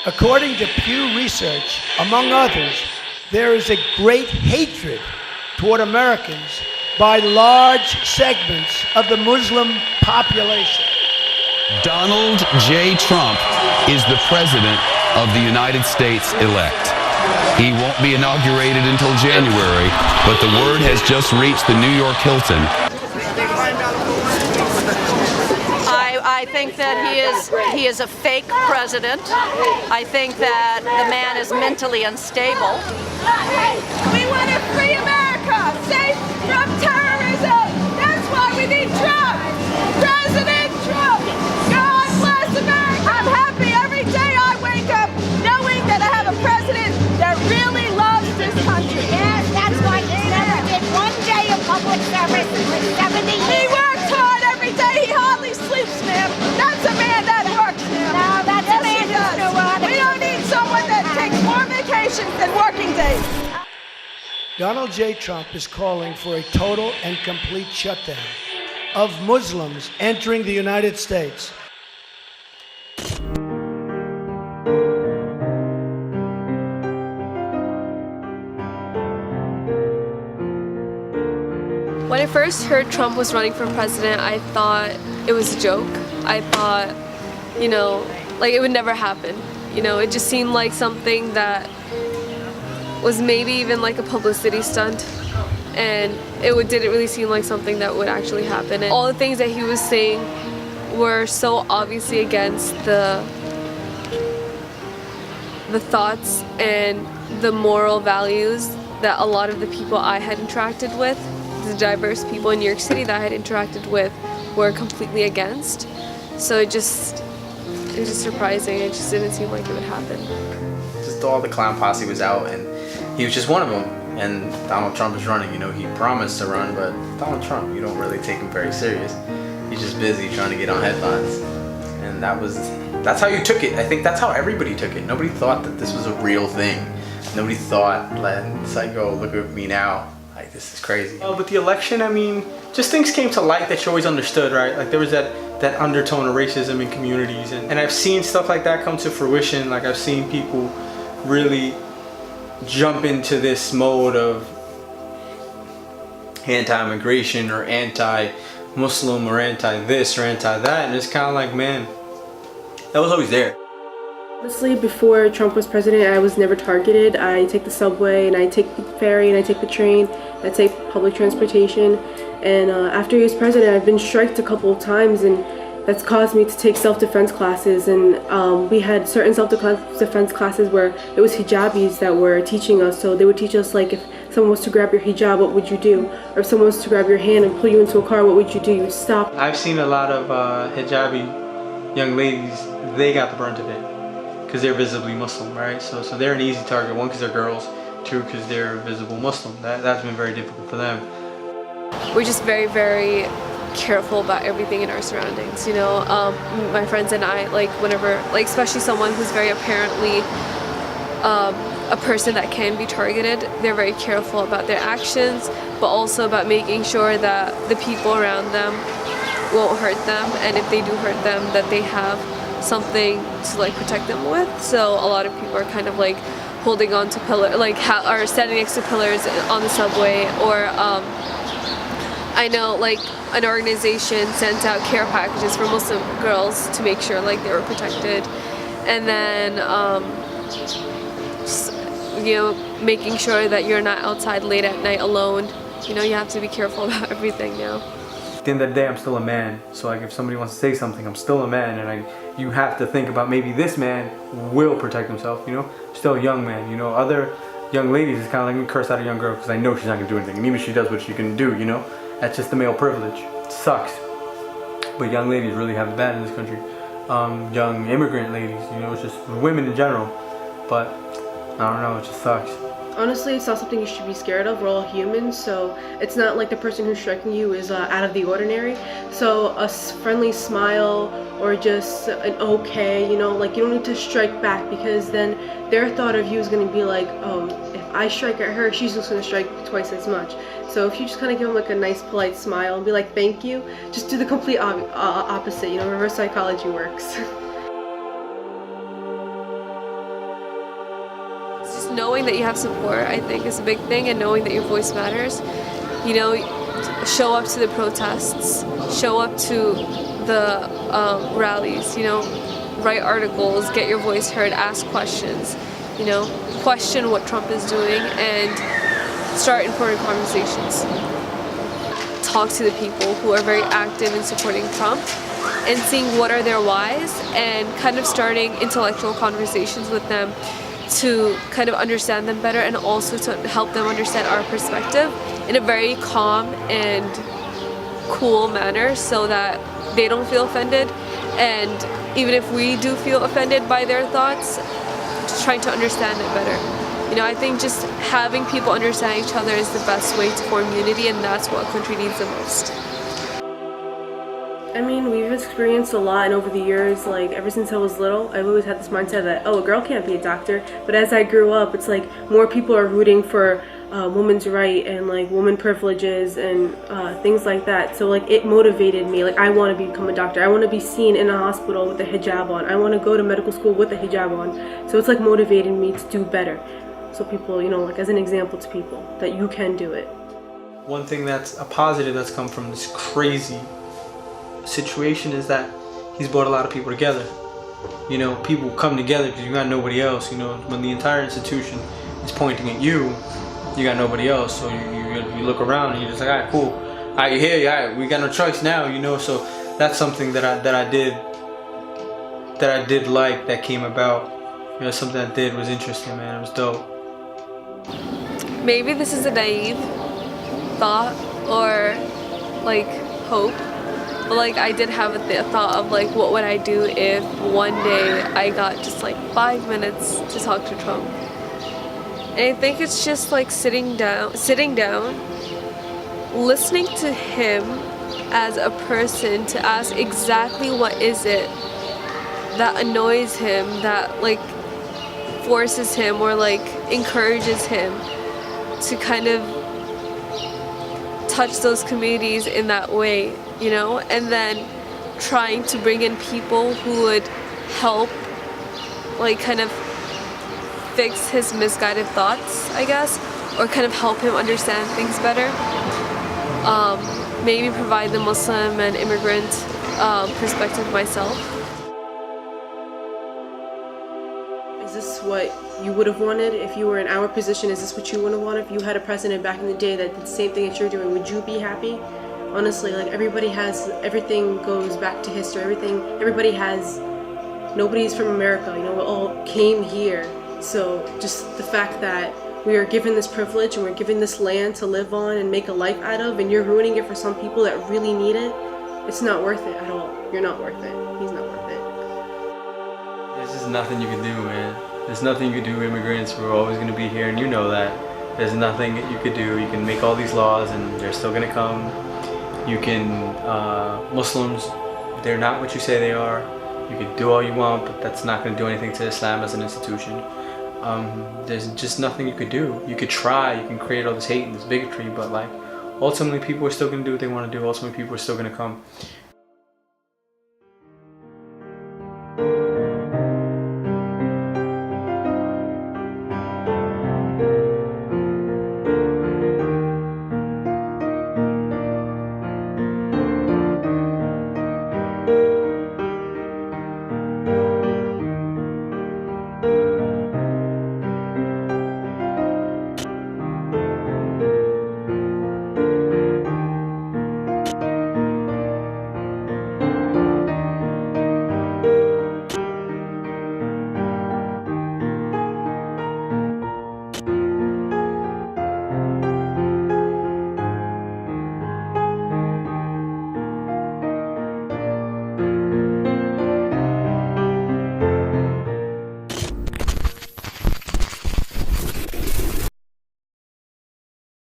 According to Pew Research, among others, there is a great hatred toward Americans by large segments of the Muslim population. Donald J. Trump is the president of the United States elect. He won't be inaugurated until January, but the word has just reached the New York Hilton. I think that he is a fake president. I think that the man is mentally unstable. We want a free America, safe from terrorism. That's why we need Trump. President Trump. God bless America. I'm happy every day I wake up knowing that I have a president that really loves this country. Yes, that's why he never did one day of public service in like 70 years. He works hard every day. He hardly sleeps, ma'am. That's a man that works, ma'am. No, that's a man who's neurotic. We don't need someone that takes more vacations than working days. Donald J. Trump is calling for a total and complete shutdown of Muslims entering the United States. When I first heard Trump was running for president, I thought it was a joke. I thought, like it would never happen. It just seemed like something that was maybe even like a publicity stunt. And didn't really seem like something that would actually happen. And all the things that he was saying were so obviously against the thoughts and the moral values that a lot of the people I had interacted with, the diverse people in New York City that I had interacted with, were completely against. So it was just surprising. It just didn't seem like it would happen. Just all the clown posse was out, and he was just one of them. And Donald Trump is running. He promised to run, but Donald Trump, you don't really take him very serious. He's just busy trying to get on headlines. And that's how you took it. I think that's how everybody took it. Nobody thought that this was a real thing. Nobody thought, it's like, oh, look at me now. Like, this is crazy. But the election, just things came to light that you always understood, right? Like there was that undertone of racism in communities. And I've seen stuff like that come to fruition. Like I've seen people really jump into this mode of anti-immigration or anti-Muslim or anti-this or anti-that, and it's kind of like, man, that was always there. Honestly, before Trump was president, I was never targeted. I take the subway, and I take the ferry, and I take the train, I take public transportation, and after he was president, I've been striked a couple of times, and that's caused me to take self-defense classes. And we had certain self-defense classes where it was hijabis that were teaching us. So they would teach us, like, if someone was to grab your hijab, what would you do? Or if someone was to grab your hand and pull you into a car, what would you do? You'd stop. I've seen a lot of hijabi young ladies, they got the brunt of it because they're visibly Muslim, right? So they're an easy target. One, because they're girls. Two, because they're visible Muslim. That's been very difficult for them. We're just very, very careful about everything in our surroundings. My friends and I, whenever, especially someone who's very apparently a person that can be targeted, they're very careful about their actions, but also about making sure that the people around them won't hurt them, and if they do hurt them, that they have something to protect them with. So a lot of people are kind of holding on to pillars, are standing next to pillars on the subway, or I know an organization sent out care packages for Muslim girls to make sure they were protected, and then making sure that you're not outside late at night alone. You have to be careful about everything now. At the end of the day, I'm still a man. So if somebody wants to say something, I'm still a man, and you have to think about maybe this man will protect himself. Still a young man. Other young ladies, it's kind of like me curse out a young girl because I know she's not gonna do anything, and even if she does, what she can do, That's just the male privilege. It sucks. But young ladies really have it bad in this country. Young immigrant ladies, it's just women in general. But I don't know, it just sucks. Honestly, it's not something you should be scared of. We're all humans, so it's not like the person who's striking you is out of the ordinary. So a friendly smile or just an okay, you don't need to strike back, because then their thought of you is going to be like, oh, if I strike at her, she's just going to strike twice as much. So if you just kind of give them a nice polite smile and be like, thank you, just do the complete opposite. Reverse psychology works. knowing that you have support, I think, is a big thing, and knowing that your voice matters. You know, show up to the protests, show up to the rallies, you know, write articles, get your voice heard, ask questions, you know, question what Trump is doing, and start important conversations. Talk to the people who are very active in supporting Trump and seeing what are their whys, and kind of starting intellectual conversations with them to kind of understand them better, and also to help them understand our perspective in a very calm and cool manner, so that they don't feel offended, and even if we do feel offended by their thoughts, just trying to understand it better. You know, I think just having people understand each other is the best way to form unity, and that's what a country needs the most. I mean, we've experienced a lot, and over the years, like ever since I was little, I've always had this mindset that, oh, a girl can't be a doctor. But as I grew up, it's like more people are rooting for women's right and like women privileges and things like that. So like it motivated me. Like I want to become a doctor. I want to be seen in a hospital with a hijab on. I want to go to medical school with a hijab on. So it's like motivating me to do better. So people, you know, like as an example to people that you can do it. One thing that's a positive that's come from this crazy situation is that he's brought a lot of people together. You know, people come together because you got nobody else. You know, when the entire institution is pointing at you, you got nobody else. So you look around and you're just like, all right, cool. All right, you here? All right, we got no choice now. You know, so that's something that I did like that came about. You know, something I did was interesting, man. It was dope. Maybe this is a naive thought or like hope. But like I did have a thought of like, what would I do if one day I got just like 5 minutes to talk to Trump? And I think it's just like sitting down, listening to him as a person, to ask exactly what is it that annoys him, that like forces him or like encourages him to kind of touch those communities in that way, you know, and then trying to bring in people who would help like kind of fix his misguided thoughts, I guess, or kind of help him understand things better. Maybe provide the Muslim and immigrant perspective myself. Is this what you would have wanted if you were in our position? Is this what you would have wanted if you had a president back in the day that did the same thing that you're doing? Would you be happy? Honestly, like everything goes back to history. Nobody's from America, you know, we all came here. So just the fact that we are given this privilege and we're given this land to live on and make a life out of, and you're ruining it for some people that really need it, it's not worth it at all. You're not worth it. He's not worth it. There's just nothing you can do, man. There's nothing you can do. Immigrants, we're always going to be here, and you know that. There's nothing that you could do. You can make all these laws, and they're still going to come. You can, Muslims, they're not what you say they are. You can do all you want, but that's not going to do anything to Islam as an institution. There's just nothing you could do. You could try, you can create all this hate and this bigotry, but like ultimately people are still going to do what they want to do. Ultimately people are still going to come